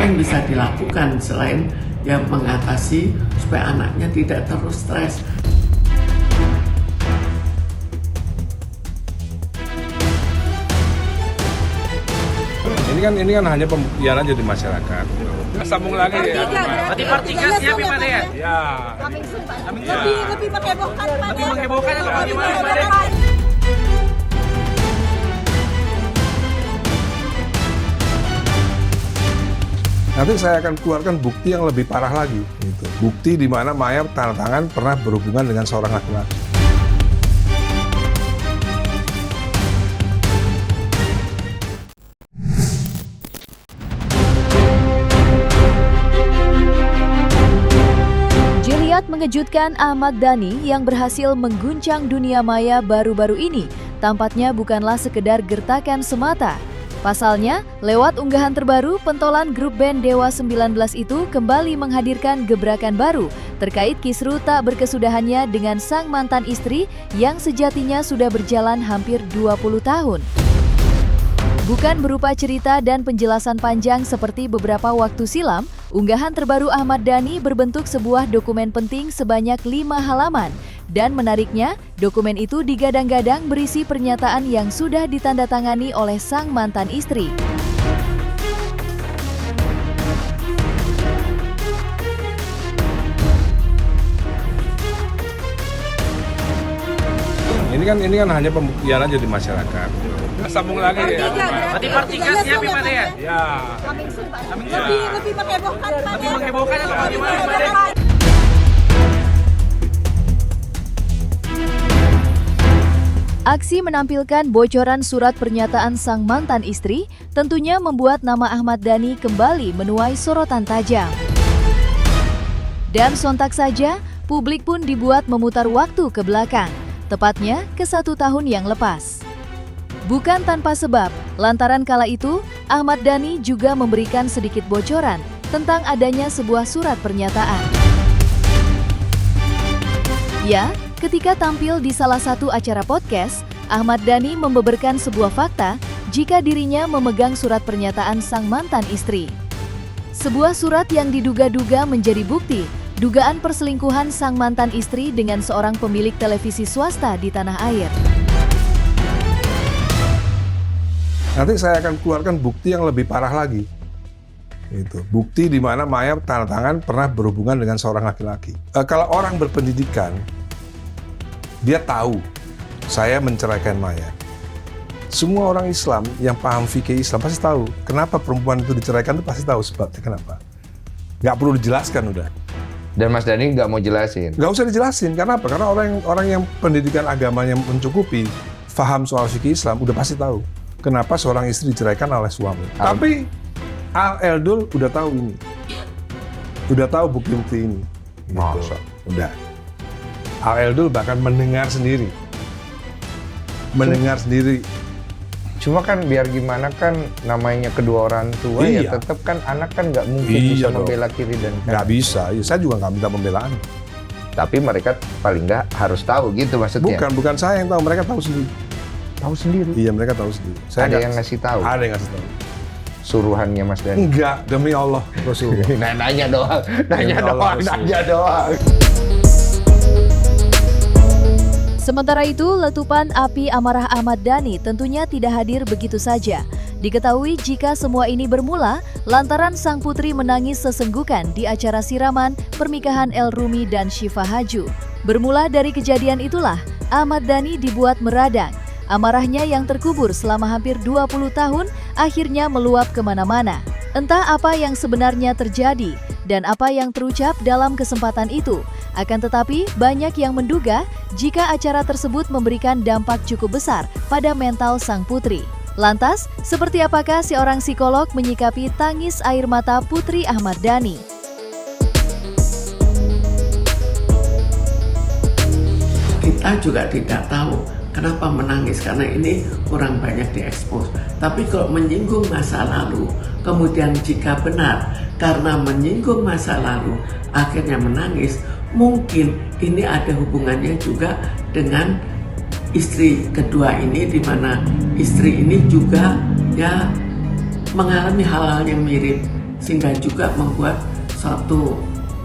apa yang bisa dilakukan selain ya mengatasi supaya anaknya tidak terus stres. Ini kan hanya pembuktian aja di masyarakat. Sambung lagi ya. Berarti part 3 siap ya Pak ya? Ya. Lebih menghebohkan Pak. Lebih menghebohkan atau bagaimana Pak? Nanti saya akan keluarkan bukti yang lebih parah lagi. Gitu. Bukti di mana Maya tanda tangan pernah berhubungan dengan seorang laki-laki. Jiliad mengejutkan Ahmad Dhani yang berhasil mengguncang dunia maya baru-baru ini tampaknya bukanlah sekedar gertakan semata. Pasalnya, lewat unggahan terbaru, pentolan grup band Dewa 19 itu kembali menghadirkan gebrakan baru terkait kisru tak berkesudahannya dengan sang mantan istri yang sejatinya sudah berjalan hampir 20 tahun. Bukan berupa cerita dan penjelasan panjang seperti beberapa waktu silam, unggahan terbaru Ahmad Dhani berbentuk sebuah dokumen penting sebanyak 5 halaman. Dan menariknya, dokumen itu digadang-gadang berisi pernyataan yang sudah ditandatangani oleh sang mantan istri. Ini kan hanya pembuktian aja di masyarakat. Sambung lagi ya. Berarti part 3 siap ya Pak ya? Ya. Lebih menghebohkan Pak. Lebih menghebohkan atau bagaimana Pak? Aksi menampilkan bocoran surat pernyataan sang mantan istri tentunya membuat nama Ahmad Dhani kembali menuai sorotan tajam. Dan sontak saja, publik pun dibuat memutar waktu ke belakang, tepatnya ke 1 tahun yang lepas. Bukan tanpa sebab, lantaran kala itu, Ahmad Dhani juga memberikan sedikit bocoran tentang adanya sebuah surat pernyataan. Ya, ketika tampil di salah satu acara podcast, Ahmad Dhani membeberkan sebuah fakta jika dirinya memegang surat pernyataan sang mantan istri. Sebuah surat yang diduga-duga menjadi bukti dugaan perselingkuhan sang mantan istri dengan seorang pemilik televisi swasta di tanah air. Nanti saya akan keluarkan bukti yang lebih parah lagi. Itu bukti di mana Maya tanda tangan pernah berhubungan dengan seorang laki-laki. Kalau orang berpendidikan, dia tahu saya menceraikan Maya. Semua orang Islam yang paham fikih Islam pasti tahu kenapa perempuan itu diceraikan, itu pasti tahu sebabnya kenapa. Nggak perlu dijelaskan udah. Dan Mas Dhani nggak mau jelasin? Nggak usah dijelasin. Kenapa? Karena orang yang pendidikan agamanya mencukupi, paham soal fikih Islam, udah pasti tahu kenapa seorang istri diceraikan oleh suami. Tapi Al-Eldul udah tahu ini. Udah tahu bukti-bukti ini. Masa? Udah. Al-Eldul bahkan mendengar sendiri. Cuma kan biar gimana kan namanya kedua orang tua Iya. ya tetap kan anak kan nggak mungkin bisa dong. membela kiri dan kanan. Nggak bisa. Ya, saya juga nggak minta pembelaan. Tapi mereka paling nggak harus tahu gitu maksudnya. Bukan saya yang tahu. Mereka tahu sendiri. Tahu sendiri. Iya, mereka tahu sendiri. Ada yang ngasih tahu. Ada yang ngasih tahu. Suruhannya Mas Dhani. Enggak, demi Allah, Rasulullah. Nanya doang. Nanya doang. Sementara itu, letupan api amarah Ahmad Dhani tentunya tidak hadir begitu saja. Diketahui jika semua ini bermula lantaran sang putri menangis sesenggukan di acara siraman pernikahan El Rumi dan Syifa Haju. Bermula dari kejadian itulah, Ahmad Dhani dibuat meradang. Amarahnya yang terkubur selama hampir 20 tahun akhirnya meluap kemana-mana. Entah apa yang sebenarnya terjadi dan apa yang terucap dalam kesempatan itu. Akan tetapi, banyak yang menduga jika acara tersebut memberikan dampak cukup besar pada mental sang putri. Lantas, seperti apakah seorang psikolog menyikapi tangis air mata putri Ahmad Dhani? Kita juga tidak tahu kenapa menangis, karena ini kurang banyak diekspos. Tapi kalau menyinggung masa lalu, kemudian jika benar karena menyinggung masa lalu akhirnya menangis, mungkin ini ada hubungannya juga dengan istri kedua ini, di mana istri ini juga ya mengalami hal-hal yang mirip sehingga juga membuat suatu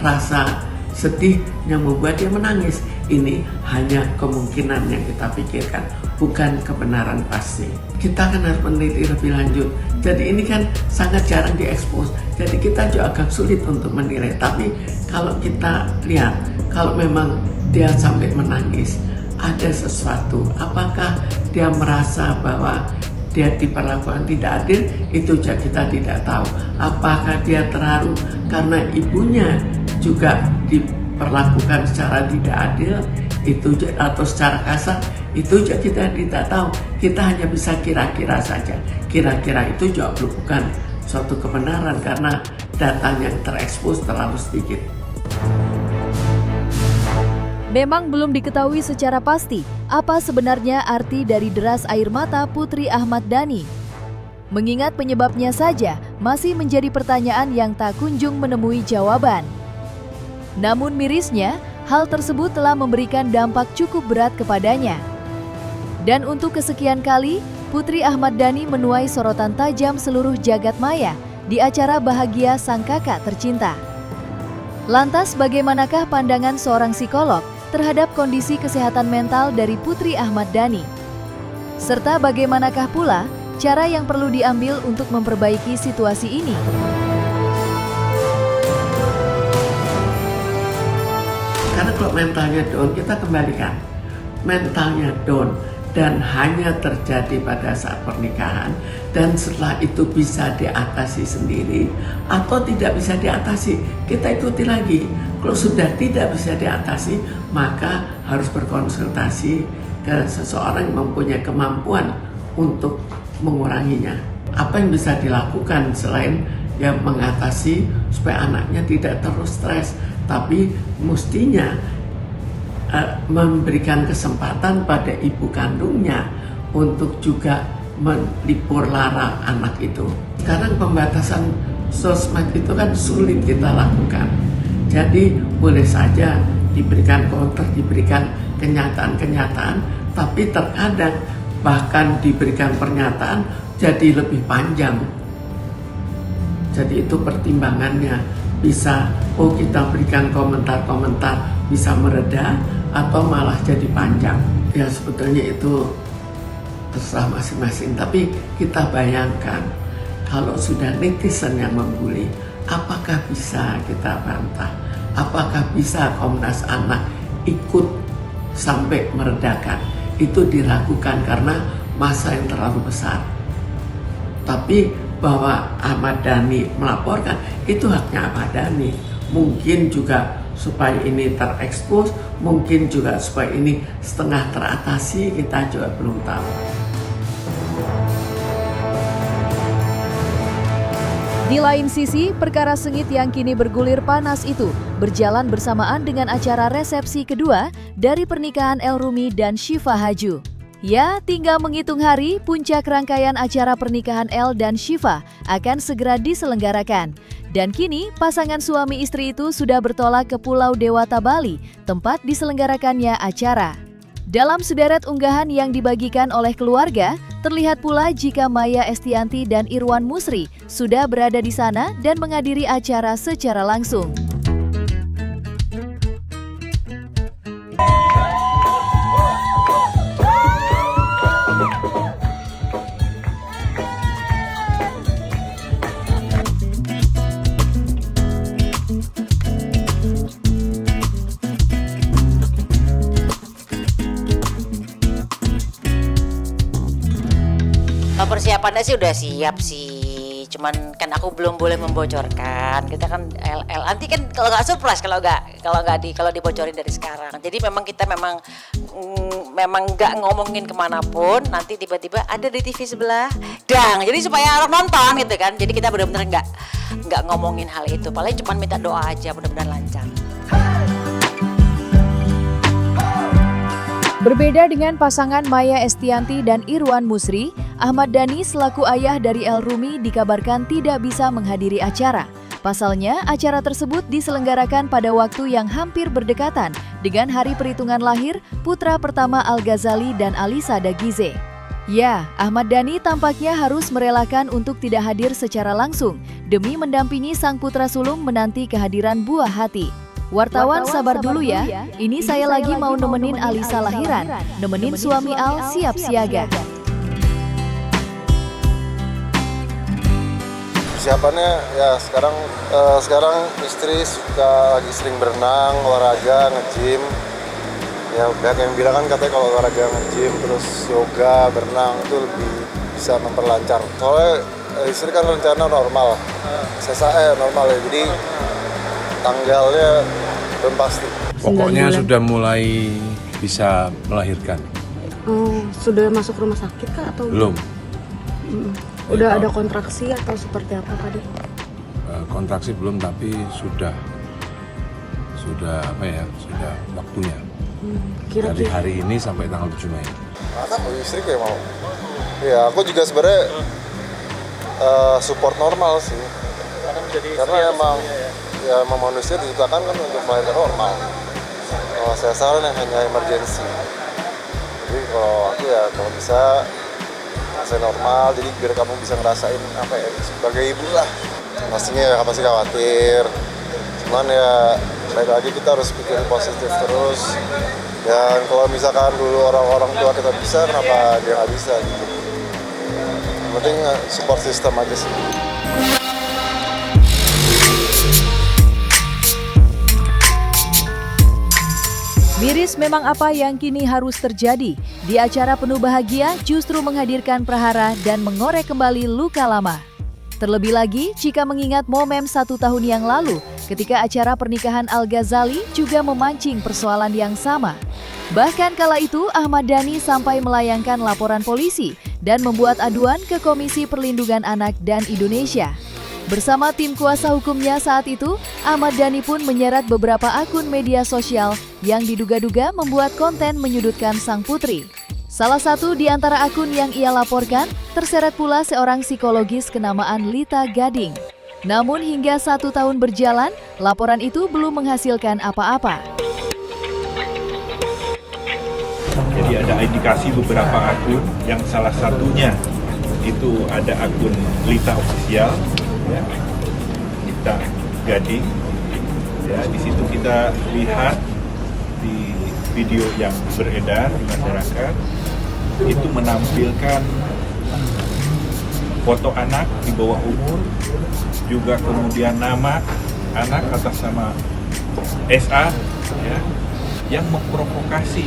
rasa sedih yang membuat dia menangis. Ini hanya kemungkinan yang kita pikirkan, bukan kebenaran pasti. Kita kan harus meneliti lebih lanjut. Jadi ini kan sangat jarang diekspos. Jadi kita juga agak sulit untuk menilai. Tapi kalau kita lihat, kalau memang dia sampai menangis, ada sesuatu. Apakah dia merasa bahwa dia diperlakukan tidak adil? Itu juga kita tidak tahu. Apakah dia terharu karena ibunya juga diperlakukan secara tidak adil, itu atau secara kasar, itu juga kita tidak tahu. Kita hanya bisa kira-kira saja. Kira-kira itu juga bukan suatu kebenaran karena datanya yang terekspos terlalu sedikit. Memang belum diketahui secara pasti apa sebenarnya arti dari deras air mata Putri Ahmad Dhani. Mengingat penyebabnya saja masih menjadi pertanyaan yang tak kunjung menemui jawaban. Namun mirisnya, hal tersebut telah memberikan dampak cukup berat kepadanya. Dan untuk kesekian kali, Putri Ahmad Dhani menuai sorotan tajam seluruh jagat maya di acara Bahagia Sang Kakak Tercinta. Lantas bagaimanakah pandangan seorang psikolog terhadap kondisi kesehatan mental dari Putri Ahmad Dhani? Serta bagaimanakah pula cara yang perlu diambil untuk memperbaiki situasi ini? Karena kalau mentalnya down, kita kembalikan. Mentalnya down dan hanya terjadi pada saat pernikahan, dan setelah itu bisa diatasi sendiri atau tidak bisa diatasi, kita ikuti lagi. Kalau sudah tidak bisa diatasi, maka harus berkonsultasi ke seseorang yang mempunyai kemampuan untuk menguranginya. Apa yang bisa dilakukan selain yang mengatasi supaya anaknya tidak terus stres, tapi mestinya memberikan kesempatan pada ibu kandungnya untuk juga melipur lara anak itu. Sekarang pembatasan sosmed itu kan sulit kita lakukan. Jadi boleh saja diberikan counter, diberikan kenyataan-kenyataan, tapi terkadang bahkan diberikan pernyataan jadi lebih panjang. Jadi itu pertimbangannya, bisa kita berikan komentar-komentar bisa mereda atau malah jadi panjang. Ya sebetulnya itu terserah masing-masing, tapi kita bayangkan kalau sudah netizen yang membuli, apakah bisa kita bantah? Apakah bisa Komnas Anak ikut sampai meredakan? Itu diragukan karena masa yang terlalu besar. Tapi bahwa Ahmad Dhani melaporkan, itu haknya Ahmad Dhani. Mungkin juga supaya ini terekspos, mungkin juga supaya ini setengah teratasi, kita juga belum tahu. Di lain sisi, perkara sengit yang kini bergulir panas itu berjalan bersamaan dengan acara resepsi kedua dari pernikahan El Rumi dan Syifa Haju. Ya, tinggal menghitung hari, puncak rangkaian acara pernikahan El dan Syifa akan segera diselenggarakan. Dan kini, pasangan suami istri itu sudah bertolak ke Pulau Dewata, Bali, tempat diselenggarakannya acara. Dalam sederet unggahan yang dibagikan oleh keluarga, terlihat pula jika Maya Estianty dan Irwan Musri sudah berada di sana dan menghadiri acara secara langsung. Persiapannya sih udah siap sih, cuman kan aku belum boleh membocorkan. Kita kan nanti kan kalau nggak surprise kalau dibocorin dari sekarang. Jadi memang kita memang nggak ngomongin kemanapun. Nanti tiba-tiba ada di TV sebelah, dang. Jadi supaya orang nonton gitu kan. Jadi kita benar-benar nggak ngomongin hal itu. Paling cuman minta doa aja, mudah-mudahan lancar. Berbeda dengan pasangan Maya Estianty dan Irwan Musri, Ahmad Dhani selaku ayah dari El Rumi dikabarkan tidak bisa menghadiri acara. Pasalnya, acara tersebut diselenggarakan pada waktu yang hampir berdekatan dengan hari perhitungan lahir putra pertama Al Ghazali dan Alisa Dagize. Ya, Ahmad Dhani tampaknya harus merelakan untuk tidak hadir secara langsung demi mendampingi sang putra sulung menanti kehadiran buah hati. Wartawan sabar dulu ya, ini saya lagi mau nemenin Alisa lahiran, nemenin suami Al siap siaga. Persiapannya ya sekarang istri lagi sering berenang, olahraga, nge-gym. Ya banyak yang bilang kan katanya kalau olahraga nge-gym terus yoga, berenang itu lebih bisa memperlancar. Soalnya istri kan rencana normal, normal ya, jadi tanggalnya belum pasti. Pokoknya sudah mulai bisa melahirkan. Oh, sudah masuk rumah sakit kah atau Belum. Udah ada kontraksi atau seperti apa tadi? Kontraksi belum, tapi sudah waktunya. Dari Kira-kira hari ini sampai tanggal 7 Mei. Aku istri kayak mau. Ya aku juga sebenarnya support normal sih. Karena emang manusia diciptakan kan untuk melahirkan normal. Kalau saya saran hanya emergency. Jadi kalau aku ya kalau bisa saya normal, jadi biar kamu bisa ngerasain apa ya sebagai ibu lah. Pastinya ya pasti khawatir. Cuman ya baik lagi kita harus pikir positif terus. Dan kalau misalkan dulu orang tua kita bisa, kenapa dia nggak bisa gitu. Yang penting support system aja sih. Miris memang apa yang kini harus terjadi. Di acara penuh bahagia justru menghadirkan prahara dan mengorek kembali luka lama. Terlebih lagi jika mengingat momen 1 tahun yang lalu ketika acara pernikahan Al-Ghazali juga memancing persoalan yang sama. Bahkan kala itu Ahmad Dhani sampai melayangkan laporan polisi dan membuat aduan ke Komisi Perlindungan Anak dan Indonesia. Bersama tim kuasa hukumnya saat itu, Ahmad Dhani pun menyeret beberapa akun media sosial yang diduga-duga membuat konten menyudutkan sang putri. Salah satu di antara akun yang ia laporkan, terseret pula seorang psikologis kenamaan Lita Gading. Namun hingga 1 tahun berjalan, laporan itu belum menghasilkan apa-apa. Jadi ada indikasi beberapa akun yang salah satunya itu ada akun Lita Official, ya, Lita Gading. Ya, di situ kita lihat di video yang beredar di masyarakat itu menampilkan foto anak di bawah umur, juga kemudian nama anak atas nama SA, ya, yang memprovokasi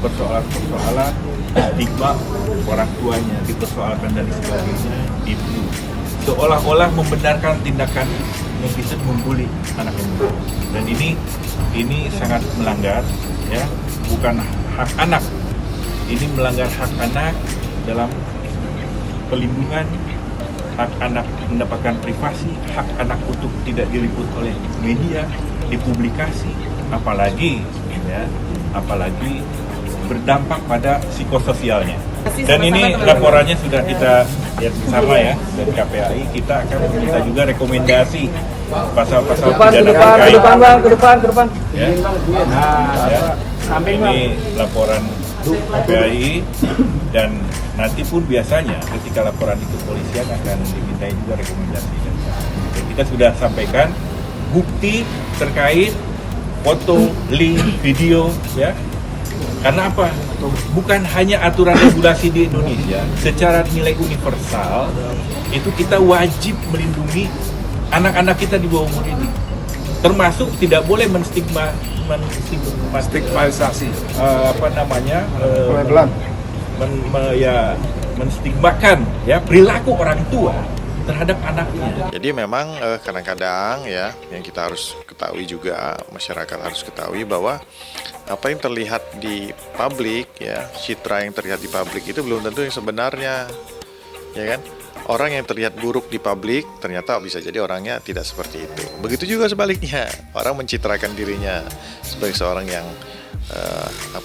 persoalan-persoalan stigma orang tuanya dipersoalkan dan sebagainya. Itu seolah-olah membenarkan tindakan netizen membuli anak muda, dan ini sangat melanggar, ya, bukan hak anak, ini melanggar hak anak dalam pelindungan, hak anak mendapatkan privasi, hak anak untuk tidak diliput oleh media, dipublikasi, apalagi berdampak pada psikososialnya. Dan ini laporannya sudah kita lihat bersama ya dari KPAI. Kita akan meminta juga rekomendasi pasal-pasal pidana terkait. Ke depan. Ya. Ini laporan KPAI, dan nanti pun biasanya ketika laporan itu kepolisian akan dimintai juga rekomendasi. Dan kita sudah sampaikan bukti terkait foto, link, video, ya. Karena apa? Bukan hanya aturan regulasi di Indonesia, secara nilai universal itu kita wajib melindungi anak-anak kita di bawah umur ini. Termasuk tidak boleh menstigmatisasi menstigmakan ya perilaku orang tua terhadap anaknya. Jadi memang kadang-kadang ya yang kita harus ketahui juga, masyarakat harus ketahui bahwa apa yang terlihat di publik, ya, citra yang terlihat di publik itu belum tentu yang sebenarnya, ya kan? Orang yang terlihat buruk di publik ternyata bisa jadi orangnya tidak seperti itu. Begitu juga sebaliknya, orang mencitrakan dirinya sebagai seorang yang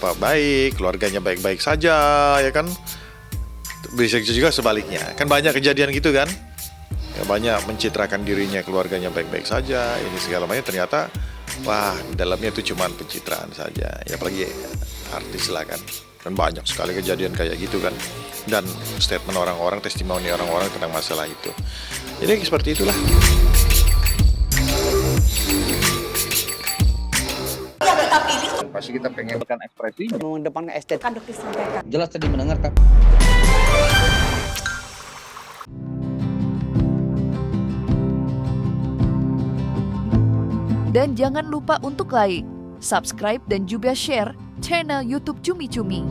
baik, keluarganya baik-baik saja, ya kan? Bisa juga sebaliknya, kan banyak kejadian gitu kan? Ya, banyak mencitrakan dirinya, keluarganya baik-baik saja, ini segala macam, ternyata wah dalamnya itu cuma pencitraan saja, ya apalagi artis lah kan. Dan banyak sekali kejadian kayak gitu kan. Dan statement orang-orang, testimoni orang-orang tentang masalah itu. Jadi seperti itulah. Pasti kita pengen ekspresi. Mengedepankan estetika Jelas tadi mendengarkan. Dan jangan lupa untuk like, subscribe dan juga share channel YouTube Cumi Cumi.